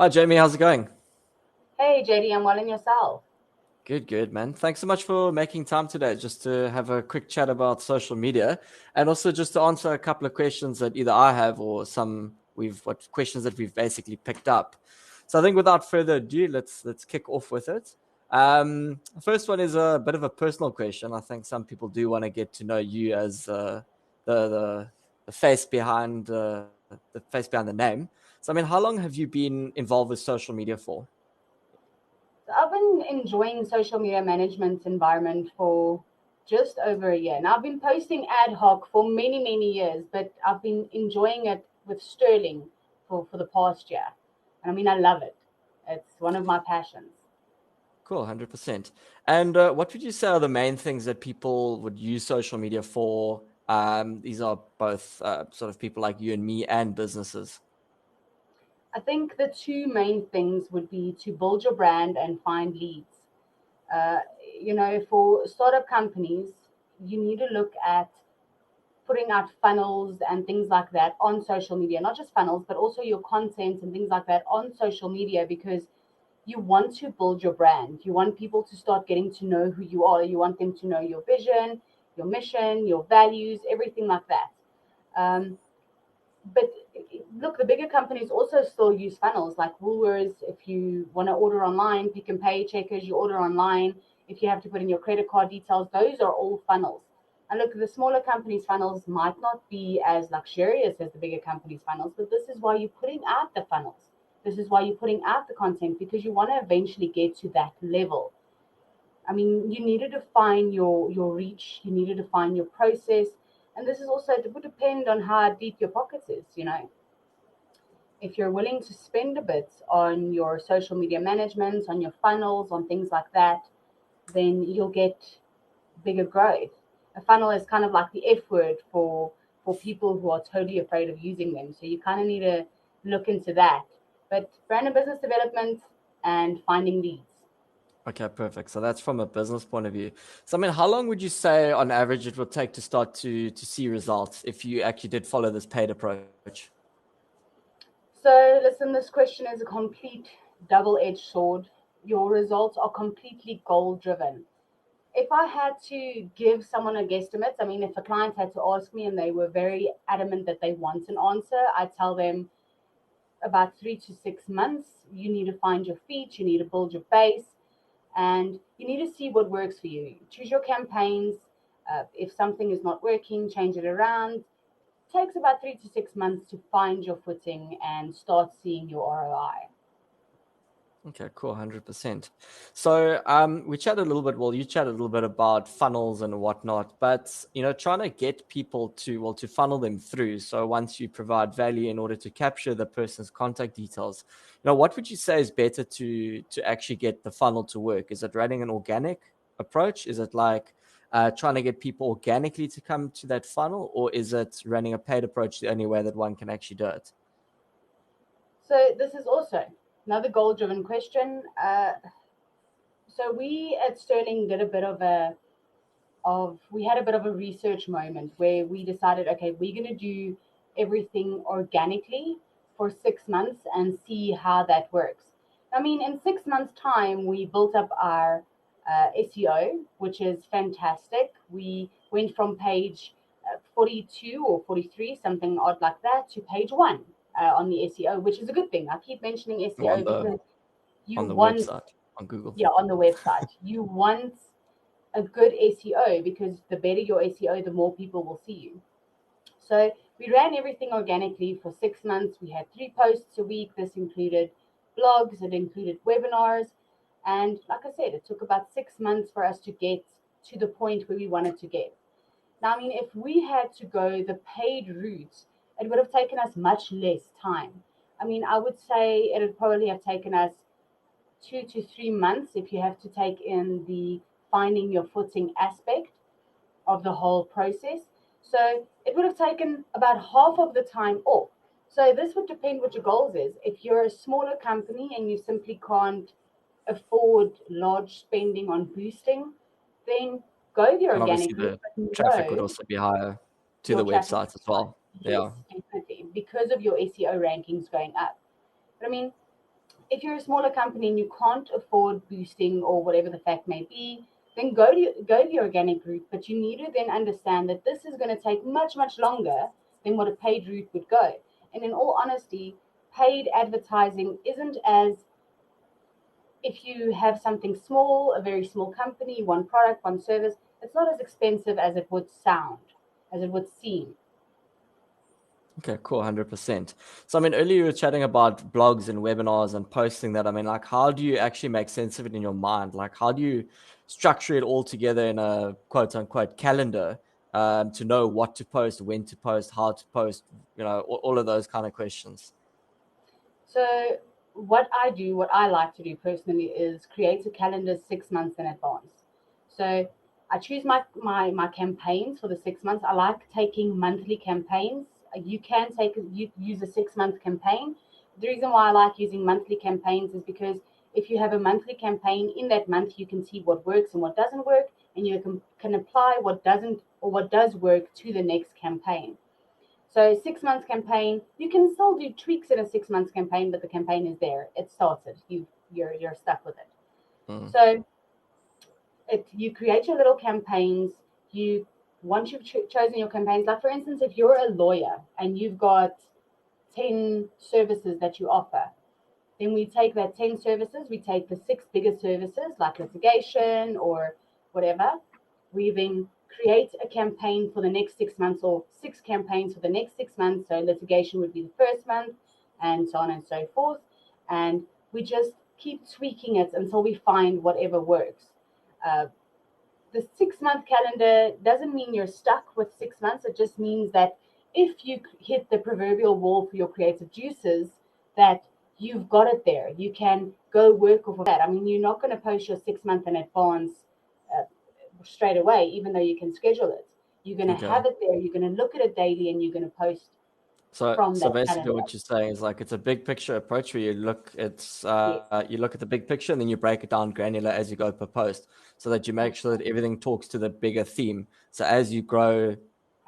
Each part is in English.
Hi, Jamie. How's it going? Hey JD, I'm well in yourself. Good, good, man. Thanks so much for making time today just to have a quick chat about social media and also just to answer a couple of questions that either I have or some what questions that we've basically picked up. So I think without further ado, let's kick off with it. The first one is a bit of a personal question. I think some people do want to get to know you as the, the the face behind the face behind the name. So I mean, how long have you been involved with social media for? So I've been enjoying social media management environment for just over a year. Now I've been posting ad hoc for many years, but I've been enjoying it with Sterling for the past year. And I mean I love it. It's one of my passions. Cool, 100%. And what would you say are the main things that people would use social media for? These are both sort of people like you and me and businesses. I think the two main things would be to build your brand and find leads. Uh, for startup companies, you need to look at putting out funnels and things like that on social media, not just funnels, but also your content and things like that on social media because you want to build your brand. You want people to start getting to know who you are. You want them to know your vision, your mission, your values, everything like that. Um, but look, the bigger companies also still use funnels like Woolworths. If you want to order online, Pick and Pay checkers, you order online. If you have to put in your credit card details, those are all funnels. And look, the smaller companies' funnels might not be as luxurious as the bigger companies' funnels, but this is why you're putting out the funnels. This is why you're putting out the content because you want to eventually get to that level. I mean, you need to define your reach, you need to define your process, and this is also it would depend on how deep your pockets is. If you're willing to spend a bit on your social media management, on your funnels, on things like that, then you'll get bigger growth. A funnel is kind of like the F word for people who are totally afraid of using them. So you kind of need to look into that. But brand and business development and finding leads. Okay, perfect. So that's from a business point of view. So I mean, how long would you say on average it will take to start to see results if you actually did follow this paid approach? So listen, this question is a complete double-edged sword. Your results are completely goal driven. If I had to give someone a guesstimate, I mean, if a client had to ask me and they were very adamant that they want an answer, I'd tell them about 3 to 6 months. You need to find your feet, you need to build your base, and you need to see what works for you. Choose your campaigns. If something is not working, change it around. It takes about 3 to 6 months to find your footing and start seeing your ROI. Okay, cool, 100%. So, we chatted a little bit. Well, you chatted a little bit about funnels and whatnot, but trying to get people to funnel them through. So, once you provide value in order to capture the person's contact details, what would you say is better to actually get the funnel to work? Is it running an organic approach? Is it like trying to get people organically to come to that funnel, or is it running a paid approach the only way that one can actually do it? So this is also another goal-driven question. So we at Sterling did a bit of we had a bit of a research moment where we decided, okay, we're going to do everything organically for 6 months and see how that works. I mean, in 6 months' time, we built up our SEO, which is fantastic. We went from page 42 or 43, something odd like that, to page one on the SEO, which is a good thing. I keep mentioning On SEO the because you on the want, website on Google. yeah, on the website, you want a good SEO because the better your SEO, the more people will see you. So we ran everything organically for 6 months. We had 3 posts a week. This included blogs, it included webinars. And like I said, it took about 6 months for us to get to the point where we wanted to get. Now, I mean, if we had to go the paid route, it would have taken us much less time. I mean, I would say it would probably have taken us 2 to 3 months if you have to take in the finding your footing aspect of the whole process. So it would have taken about half of the time off. So this would depend what your goals is. If you're a smaller company and you simply can't afford large spending on boosting, then go the And organic obviously route, the but traffic would know also be higher to your the traffic website is as high. well. Yes, Yeah. definitely, because of your SEO rankings going up. But I mean, if you're a smaller company and you can't afford boosting or whatever the fact may be, then go to your organic route. But you need to then understand that this is going to take much longer than what a paid route would go. And in all honesty, paid advertising isn't as, if you have something small, a very small company, one product, one service, it's not as expensive as it would sound, as it would seem. Okay, cool, 100%. So, I mean, earlier you were chatting about blogs and webinars and posting that. I mean, like, how do you actually make sense of it in your mind? Like, how do you structure it all together in a quote unquote calendar to know what to post, when to post, how to post, all of those kind of questions? So what I do, what I like to do personally, is create a calendar 6 months in advance. So I choose my campaigns for the 6 months. I like taking monthly campaigns. You can use a 6 month campaign. The reason why I like using monthly campaigns is because if you have a monthly campaign, in that month you can see what works and what doesn't work, and you can apply what doesn't or what does work to the next campaign. So 6 months campaign, you can still do tweaks in a 6 months campaign, but the campaign is there. It started. You're stuck with it. Mm. So you create your little campaigns. You Once you've chosen your campaigns, like for instance, if you're a lawyer and you've got 10 services that you offer, then we take that 10 services, we take the six biggest services like litigation or whatever. We then create a campaign for the next 6 months, or six campaigns for the next 6 months. So litigation would be the first month, and so on and so forth. And we just keep tweaking it until we find whatever works. Uh, the 6 month calendar doesn't mean you're stuck with 6 months. It just means that if you hit the proverbial wall for your creative juices, that you've got it there. You can go work off of that. I mean, you're not going to post your 6 month in advance uh, straight away, even though you can schedule it. You're going to Okay. have it there. You're going to look at it daily, and you're going to post from So that basically, calendar. what you're saying is like it's a big picture approach where Yes, you look at the big picture and then you break it down granular as you go per post, so that you make sure that everything talks to the bigger theme. So as you grow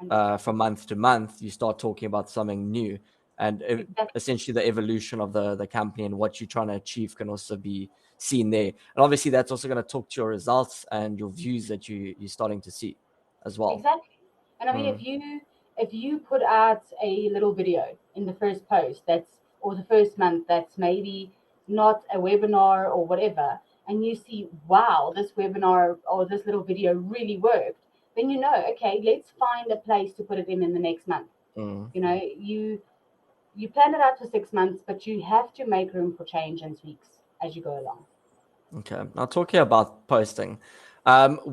100%. from month to month, you start talking about something new, and Exactly. essentially the evolution of the company and what you're trying to achieve can also be seen there. And obviously, that's also going to talk to your results and your views that you're starting to see as well. Exactly. And I mean, Mm. if you put out a little video in the first post, that's or the first month, that's maybe not a webinar or whatever, and you see, wow, this webinar or this little video really worked, then you know, okay, let's find a place to put it in the next month. Mm. You plan it out for 6 months, but you have to make room for change and tweaks as you go along. Okay. Now talking about posting,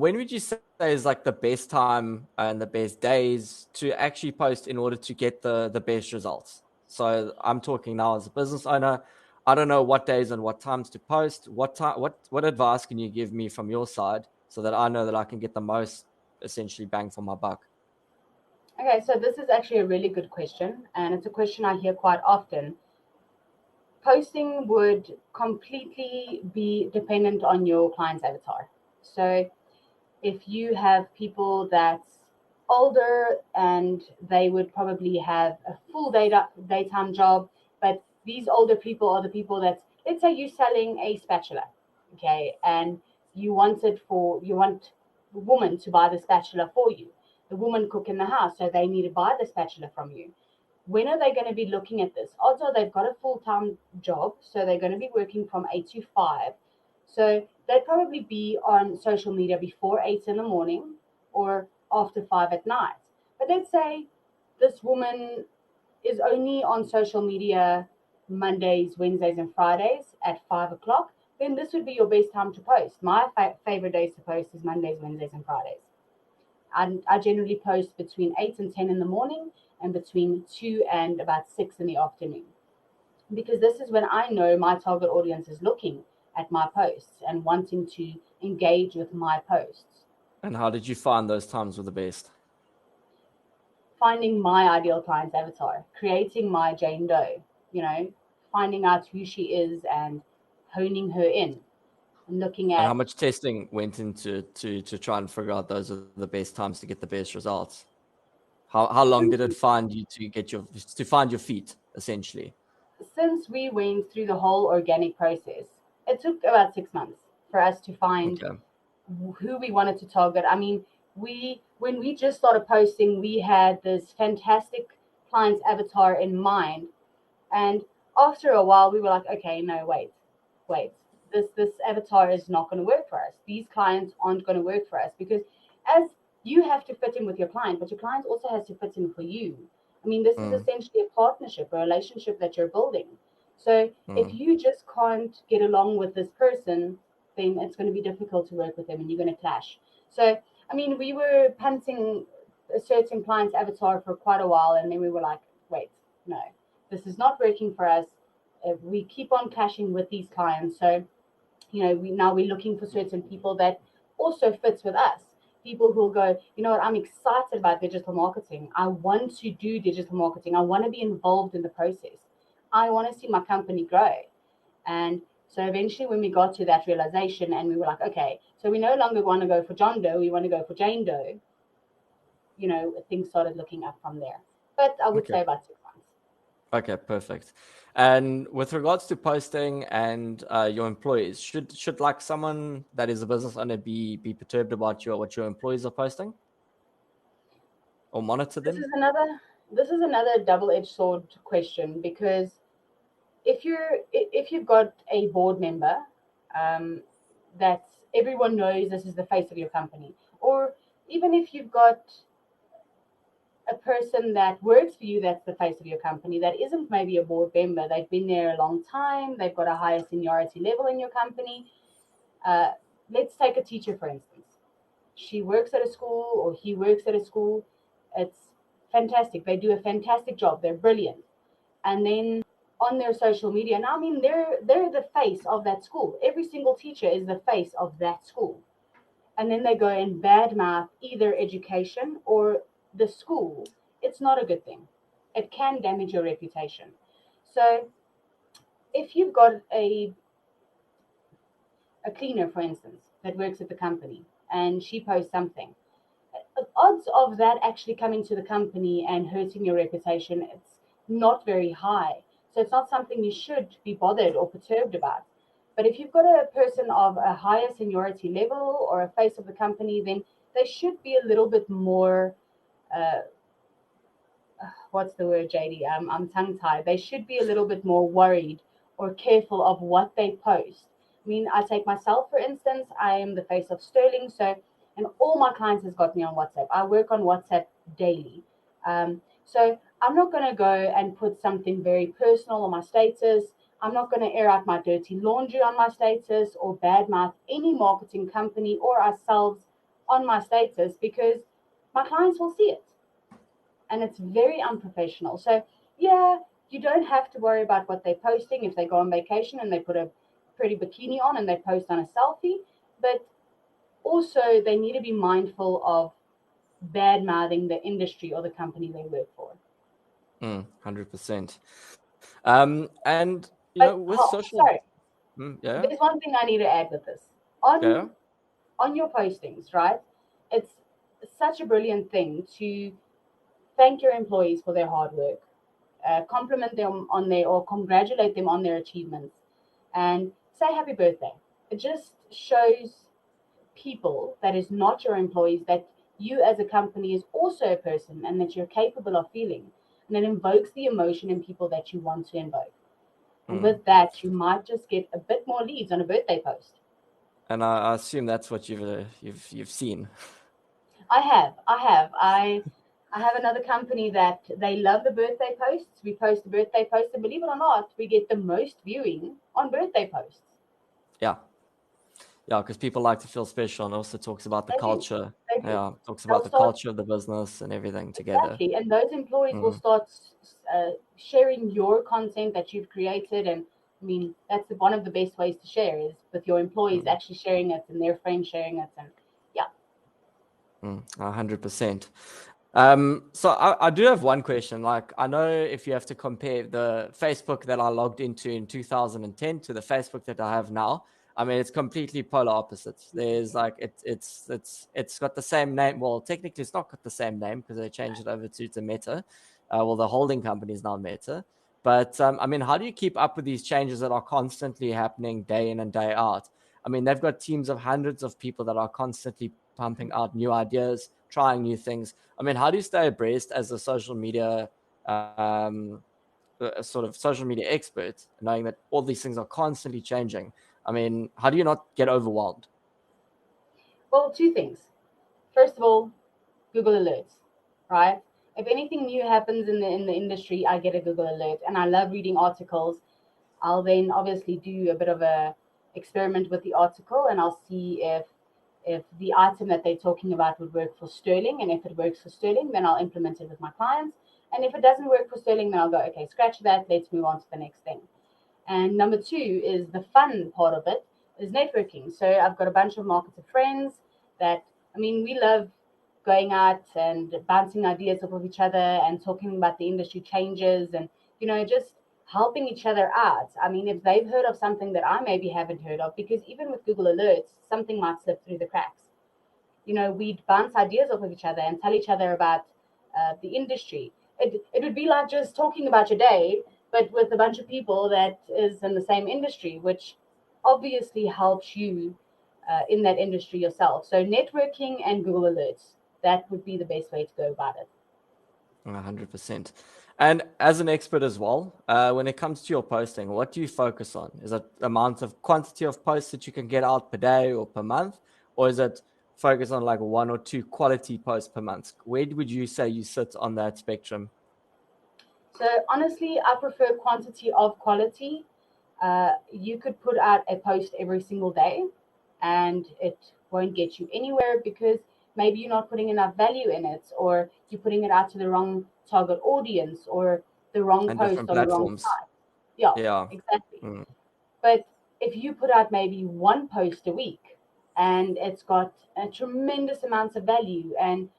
when would you say is like the best time and the best days to actually post in order to get the best results? So I'm talking now as a business owner. I don't know what days and what times to post. What advice can you give me from your side so that I know that I can get the most essentially bang for my buck? Okay, so this is actually a really good question, and it's a question I hear quite often. Posting would completely be dependent on your client's avatar. So if you have people that's older and they would probably have a full daytime job, but these older people are the people that, let's say you're selling a spatula, okay, and you want the woman to buy the spatula for you. The woman cook in the house, so they need to buy the spatula from you. When are they going to be looking at this? Odds are they've got a full-time job, so they're going to be working from 8 to 5. So they'd probably be on social media before 8 in the morning or after 5 at night. But let's say this woman is only on social media Mondays, Wednesdays, and Fridays at 5 o'clock. Then this would be your best time to post. My favorite days to post is Mondays, Wednesdays, and Fridays. I generally post between 8 and 10 in the morning, and between 2 and about 6 in the afternoon, because this is when I know my target audience is looking at my posts and wanting to engage with my posts. And how did you find those times were the best? Finding my ideal client's avatar, creating my Jane Doe, finding out who she is and honing her in, and looking And how at. much testing went into to try and figure out those are the best times to get the best results? How long did it find you to find your feet essentially? since we went through the whole organic process, it took about 6 months for us to find Okay. who we wanted to target. I mean, we when we just started posting, we had this fantastic client's avatar in mind, and after a while, we were like, okay, no, wait, this avatar is not going to work for us. These clients aren't going to work for us because as you have to fit in with your client, but your client also has to fit in for you. I mean, this is Mm, essentially a partnership, a relationship that you're building. So if mm. you just can't get along with this person, then it's going to be difficult to work with them and you're going to clash. So, I mean, we were punting a certain client's avatar for quite a while, and then we were like, wait, no, this is not working for us. We keep on clashing with these clients. So, we're looking for certain people that also fits with us. People who will go, you know what, I'm excited about digital marketing. I want to do digital marketing. I want to be involved in the process. I want to see my company grow. And so eventually when we got to that realization and we were like, okay, so we no longer want to go for John Doe, we want to go for Jane Doe, things started looking up from there. But I would Okay. say about 6 months. Okay, perfect. And with regards to posting and your employees, should like someone that is a business owner be perturbed about what your employees are posting or monitor This them? is another this is another double-edged sword question because if you've got a board member um, that everyone knows this is the face of your company, or even if you've got a person that works for you that's the face of your company that isn't maybe a board member, they've been there a long time, they've got a higher seniority level in your company. uh, let's take a teacher for instance. She works at a school or he works at a school. It's fantastic, they do a fantastic job, they're brilliant. And then on their social media, and I mean they're the face of that school, every single teacher is the face of that school, and then they go and badmouth either education or the school. It's not a good thing. It can damage your reputation. So if you've got a cleaner for instance that works at the company and she posts something, the odds of that actually coming to the company and hurting your reputation, it's not very high. So it's not something you should be bothered or perturbed about. But if you've got a person of a higher seniority level or a face of the company, then they should be a little bit more, uh, what's the word, JD? I'm tongue tied. They should be a little bit more worried or careful of what they post. I mean, I take myself, for instance, I am the face of Sterling. So, and all my clients has got me on WhatsApp. I work on WhatsApp daily. So I'm not going to go and put something very personal on my status. I'm not going to air out my dirty laundry on my status or badmouth any marketing company or ourselves on my status because my clients will see it and it's very unprofessional. So, yeah, you don't have to worry about what they're posting if they go on vacation and they put a pretty bikini on and they post on a selfie, but also they need to be mindful of bad mouthing the industry or the company they work for. 100%. And But with social, sorry, yeah, there's one thing I need to add with this. On yeah, on your postings, right? It's such a brilliant thing to thank your employees for their hard work, compliment them on their or congratulate them on their achievements, and say happy birthday. It just shows people that is not your employees that you as a company is also a person and that you're capable of feeling. And it invokes the emotion in people that you want to invoke. And mm. with that, you might just get a bit more leads on a birthday post. And I assume that's what you've seen. I have another company that they love the birthday posts. We post the birthday post, and believe it or not, we get the most viewing on birthday posts. Yeah, yeah, because people like to feel special, and also talks about the They do. culture. They do. Yeah, talks about They'll the start culture of the business and everything together. exactly, and those employees will Mm, start sharing your content that you've created. And I mean, that's one of the best ways to share is with your employees mm, actually sharing it and their friends sharing it. And yeah, 100%. So I do have one question. Like, I know if you have to compare the Facebook that I logged into in 2010 to the Facebook that I have now, I mean, it's completely polar opposites. There's like it's got the same name. Well, technically, it's not got the same name because they changed it over to Meta. Well, the holding company is now Meta, But I mean, how do you keep up with these changes that are constantly happening day in and day out? I mean, they've got teams of hundreds of people that are constantly pumping out new ideas, trying new things. I mean, how do you stay abreast as a social media um, a sort of social media expert, knowing that all these things are constantly changing? I mean, how do you not get overwhelmed? Well, two things. First of all, Google alerts, right? If anything new happens in the industry, I get a Google alert, and I love reading articles. I'll then obviously do a bit of a experiment with the article, and I'll see if the item that they're talking about would work for sterling, and if it works for sterling, then I'll implement it with my clients. And if it doesn't work for sterling, then I'll go, okay, scratch that. Let's move on to the next thing. And number two is the fun part of it is networking. So I've got a bunch of marketer friends that, I mean, we love going out and bouncing ideas off of each other and talking about the industry changes and, just helping each other out. I mean, if they've heard of something that I maybe haven't heard of, because even with Google Alerts, something might slip through the cracks. We'd bounce ideas off of each other and tell each other about the industry. It would be like just talking about your day, but with a bunch of people that is in the same industry, which obviously helps you in that industry yourself. So networking and Google Alerts, that would be the best way to go about it. 100%. And as an expert as well, when it comes to your posting, what do you focus on? Is it amount of quantity of posts that you can get out per day or per month? Or is it focus on like one or two quality posts per month? Where would you say you sit on that spectrum? So honestly, I prefer quantity of quality. You could put out a post every single day and it won't get you anywhere because maybe you're not putting enough value in it, or you're putting it out to the wrong target audience, or the wrong And post different on the wrong platforms? site. Yeah, Yeah. exactly. Mm. But if you put out maybe one post a week and it's got a tremendous amounts of value, and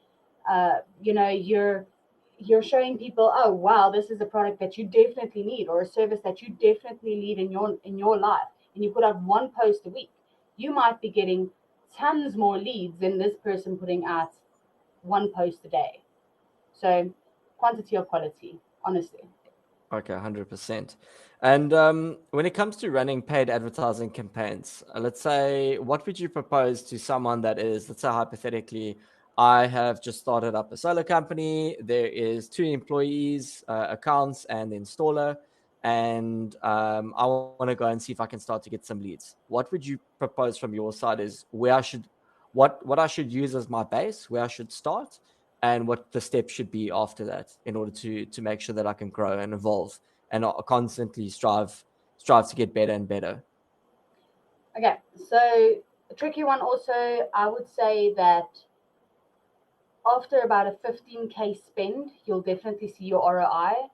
you're showing people, oh wow, this is a product that you definitely need, or a service that you definitely need in your life, and you put out one post a week, you might be getting tons more leads than this person putting out one post a day. So quantity or quality, honestly. Okay, 100%. And when it comes to running paid advertising campaigns, let's say, what would you propose to someone that is, let's say, hypothetically, I have just started up a solar company. There is two employees, accounts, and the installer, and I want to go and see if I can start to get some leads. What would you propose from your side is where I should, what I should use as my base, where I should start, and what the steps should be after that in order to make sure that I can grow and evolve and not constantly strive to get better and better. Okay, so a tricky one also, I would say that after about a 15K spend, you'll definitely see your ROI.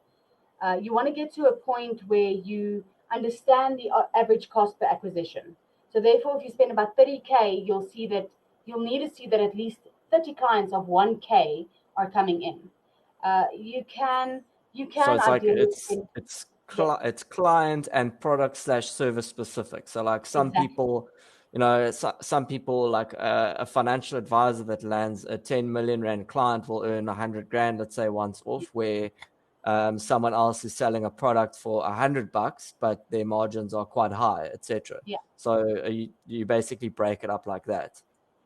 You want to get to a point where you understand the average cost per acquisition. So therefore, if you spend about 30K, you'll need to see that at least 30 clients of 1K are coming in. You can So it's like ideally spend, yes, it's client and product slash service specific. So like some exactly. people, some people like a financial advisor that lands a 10 million rand client will earn 100 grand, let's say once off, where someone else is selling a product for $100, but their margins are quite high, etc. Yeah. So you basically break it up like that.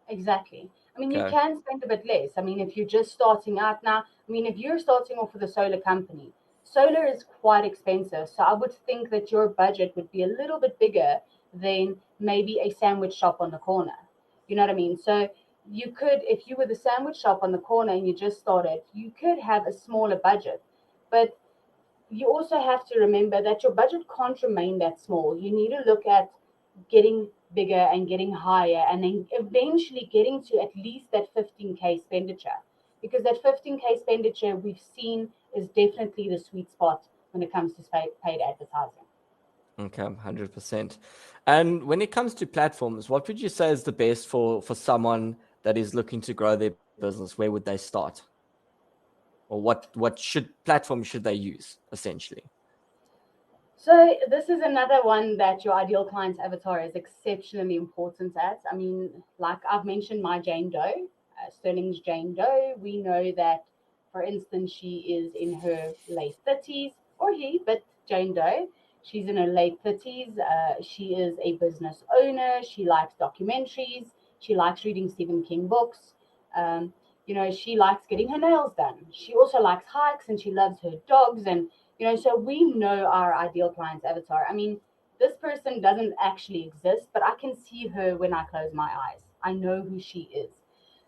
Exactly. I mean, you Okay. can spend a bit less. I mean, if you're just starting out now, I mean, if you're starting off with a solar company, solar is quite expensive. So I would think that your budget would be a little bit bigger than maybe a sandwich shop on the corner. You know what I mean? So you could, if you were the sandwich shop on the corner and you just started, you could have a smaller budget. But you also have to remember that your budget can't remain that small. You need to look at getting bigger and getting higher, and then eventually getting to at least that 15K expenditure. Because that 15K expenditure we've seen is definitely the sweet spot when it comes to paid advertising. Okay, 100%. And when it comes to platforms, what would you say is the best for someone that is looking to grow their business? Where would they start? Or what should platform should they use essentially? So this is another one that your ideal client's avatar is exceptionally important at. I mean, like I've mentioned, my Jane Doe, Sterling's Jane Doe. We know that, for instance, she is in her late 30s, or he, but Jane Doe. She's in her late 30s. She is a business owner. She likes documentaries. She likes reading Stephen King books. Um, she likes getting her nails done. She also likes hikes and she loves her dogs. And, so we know our ideal client's avatar. I mean, this person doesn't actually exist, but I can see her when I close my eyes. I know who she is.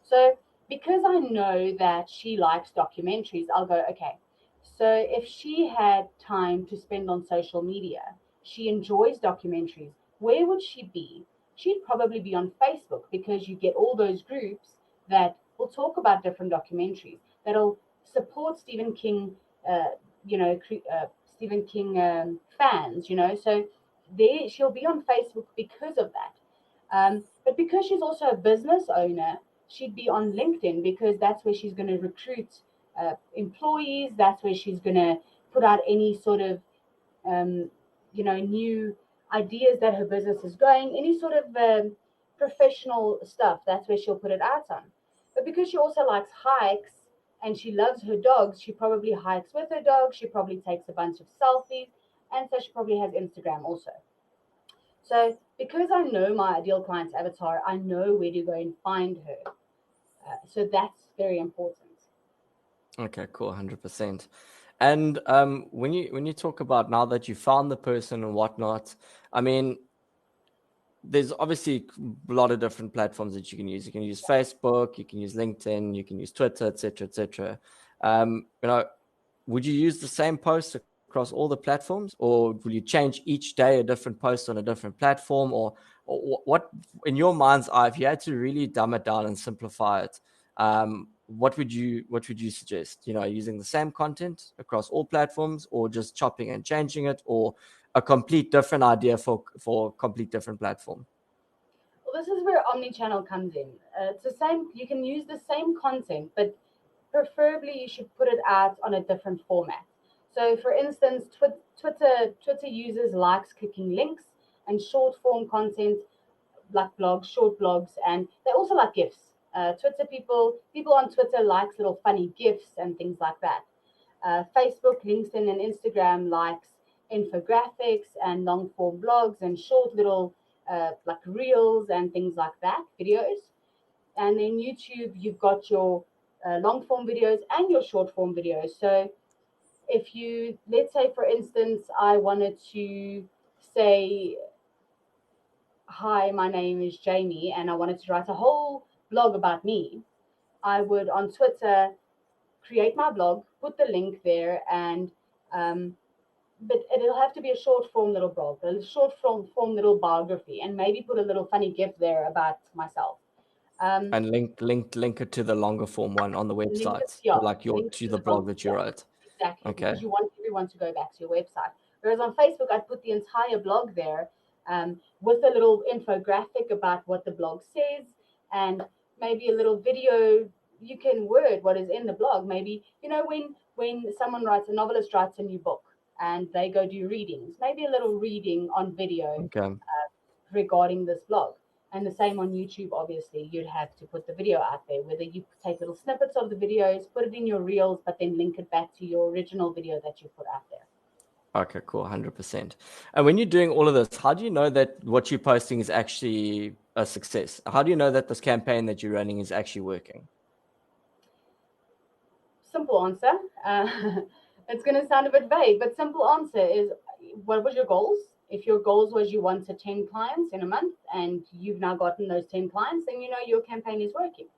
So, because I know that she likes documentaries, I'll go, okay, so if she had time to spend on social media, she enjoys documentaries, where would she be? She'd probably be on Facebook because you get all those groups that will talk about different documentaries, that'll support Stephen King, Stephen King fans, So there, she'll be on Facebook because of that. But because she's also a business owner, she'd be on LinkedIn because that's where she's going to recruit employees. That's where she's going to put out any sort of, new ideas that her business is going, any sort of professional stuff. That's where she'll put it out on. But because she also likes hikes and she loves her dogs, she probably hikes with her dog. She probably takes a bunch of selfies. And so she probably has Instagram also. So because I know my ideal client's avatar, I know where to go and find her. So that's very important. Okay, cool, 100%. And when you talk about now that you found the person and whatnot, I mean, there's obviously a lot of different platforms that you can use. You can use Facebook, you can use LinkedIn, you can use Twitter, etc., etc. Would you use the same post across all the platforms, or will you change each day a different post on a different platform, or what? In your mind's eye, if you had to really dumb it down and simplify it, what would you suggest? Using the same content across all platforms, or just chopping and changing it, or a complete different idea for a complete different platform? Well, this is where omni-channel comes in. It's the same. You can use the same content, but preferably you should put it out on a different format. So, for instance, Twitter users likes clicking links and short form content like blogs, short blogs, and they also like GIFs. Twitter people on Twitter likes little funny GIFs and things like that. Facebook, LinkedIn, and Instagram likes infographics and long form blogs and short little like reels and things like that, videos. And then YouTube, you've got your long form videos and your short form videos. So if you, let's say, for instance, I wanted to say, hi, my name is Jamey, and I wanted to write a whole blog about me, I would on Twitter create my blog, put the link there, and but it'll have to be a short form little blog, a short form little biography, and maybe put a little funny gif there about myself. Um, And link it to the longer form one on the link it, website, yeah, like link it to to the the blog blog, that you yeah, wrote. exactly, Okay. because you want everyone to go back to your website. Whereas on Facebook, I'd put the entire blog there with a little infographic about what the blog says and maybe a little video. You can word what is in the blog. Maybe, when someone writes, a novelist writes a new book and they go do readings, maybe a little reading on video Okay. regarding this blog. And the same on YouTube, obviously, you'd have to put the video out there, whether you take little snippets of the videos, put it in your reels, but then link it back to your original video that you put out there. Okay, cool, 100%. And when you're doing all of this, how do you know that what you're posting is actually a success? How do you know that this campaign that you're running is actually working? Simple answer. It's going to sound a bit vague, but simple answer is, what was your goals? If your goals was you wanted 10 clients in a month and you've now gotten those 10 clients, then you know your campaign is working.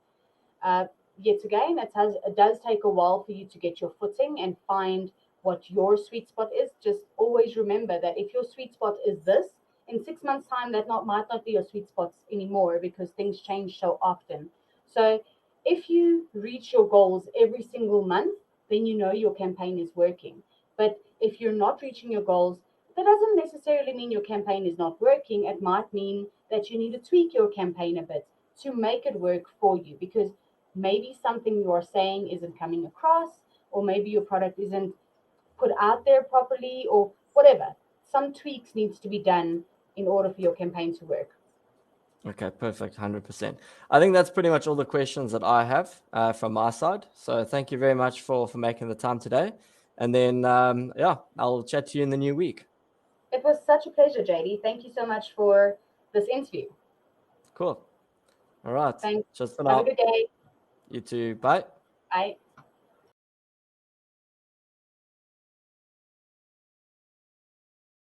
Uh, Yet again, it does take a while for you to get your footing and find what your sweet spot is. Just always remember that if your sweet spot is this, in 6 months' time, might not be your sweet spots anymore because things change so often. So if you reach your goals every single month, then you know your campaign is working. But if you're not reaching your goals, that doesn't necessarily mean your campaign is not working. It might mean that you need to tweak your campaign a bit to make it work for you, because maybe something you're saying isn't coming across, or maybe your product isn't put out there properly, or whatever. Some tweaks needs to be done in order for your campaign to work. Okay, perfect, 100%. I think that's pretty much all the questions that I have from my side. So thank you very much for making the time today. And then, yeah, I'll chat to you in the new week. It was such a pleasure, JD. Thank you so much for this interview. Cool. All right. Thanks. Just for Have a now. good day. You too. Bye. Bye.